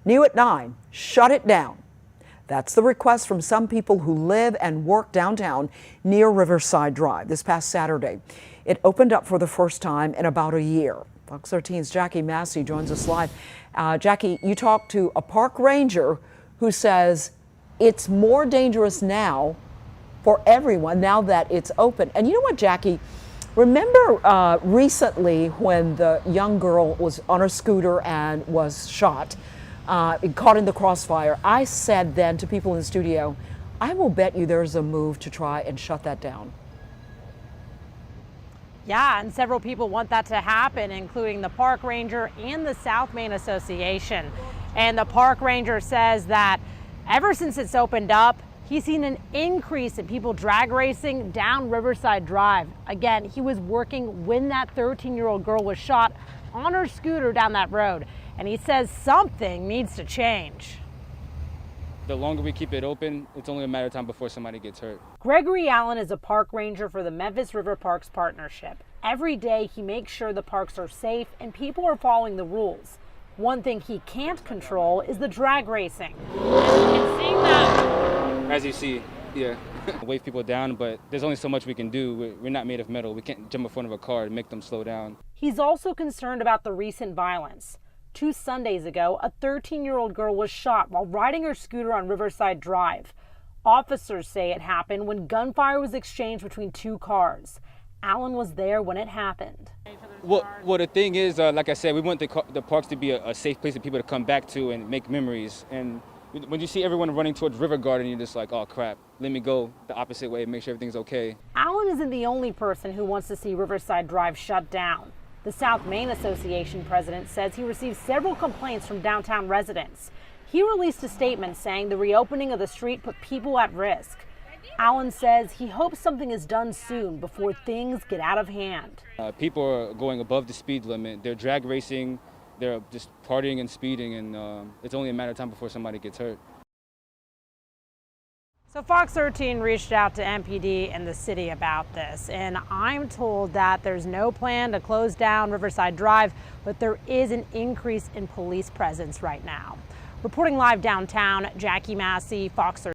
New at 9, shut it down. That's the request from some people who live and work downtown near Riverside Drive this past Saturday. It opened up for the first time in about a year. Fox 13's Jackie Massey joins us live. Jackie, you talked to a park ranger who says it's more dangerous now for everyone now that it's open. And you know what, Jackie? Remember recently when the young girl was on a scooter and was shot, caught in the crossfire? I said then to people in the studio, I will bet you there's a move to try and shut that down. Yeah, and several people want that to happen, including the park ranger and the South Main Association. And the park ranger says that ever since it's opened up, he's seen an increase in people drag racing down Riverside Drive. Again, he was working when that 13-year-old girl was shot on her scooter down that road. And he says something needs to change. The longer we keep it open, it's only a matter of time before somebody gets hurt. Gregory Allen is a park ranger for the Memphis River Parks Partnership. Every day he makes sure the parks are safe and people are following the rules. One thing he can't control is the drag racing. And seeing that, as you see, yeah, wave people down, but there's only so much we can do. We're not made of metal. We can't jump in front of a car and make them slow down. He's also concerned about the recent violence. 2 Sundays ago, a 13-year-old girl was shot while riding her scooter on Riverside Drive. Officers say it happened when gunfire was exchanged between 2 cars. Allen was there when it happened. Well, the thing is, like I said, we want the parks to be a safe place for people to come back to and make memories. And when you see everyone running towards River Garden, you're just like, oh crap, let me go the opposite way and make sure everything's okay. Allen isn't the only person who wants to see Riverside Drive shut down. The South Main Association president says he received several complaints from downtown residents. He released a statement saying the reopening of the street put people at risk. Allen says he hopes something is done soon before things get out of hand. People are going above the speed limit. They're drag racing, they're just partying and speeding, and it's only a matter of time before somebody gets hurt. So Fox 13 reached out to MPD and the city about this, and I'm told that there's no plan to close down Riverside Drive, but there is an increase in police presence right now. Reporting live downtown, Jackie Massey, Fox 13.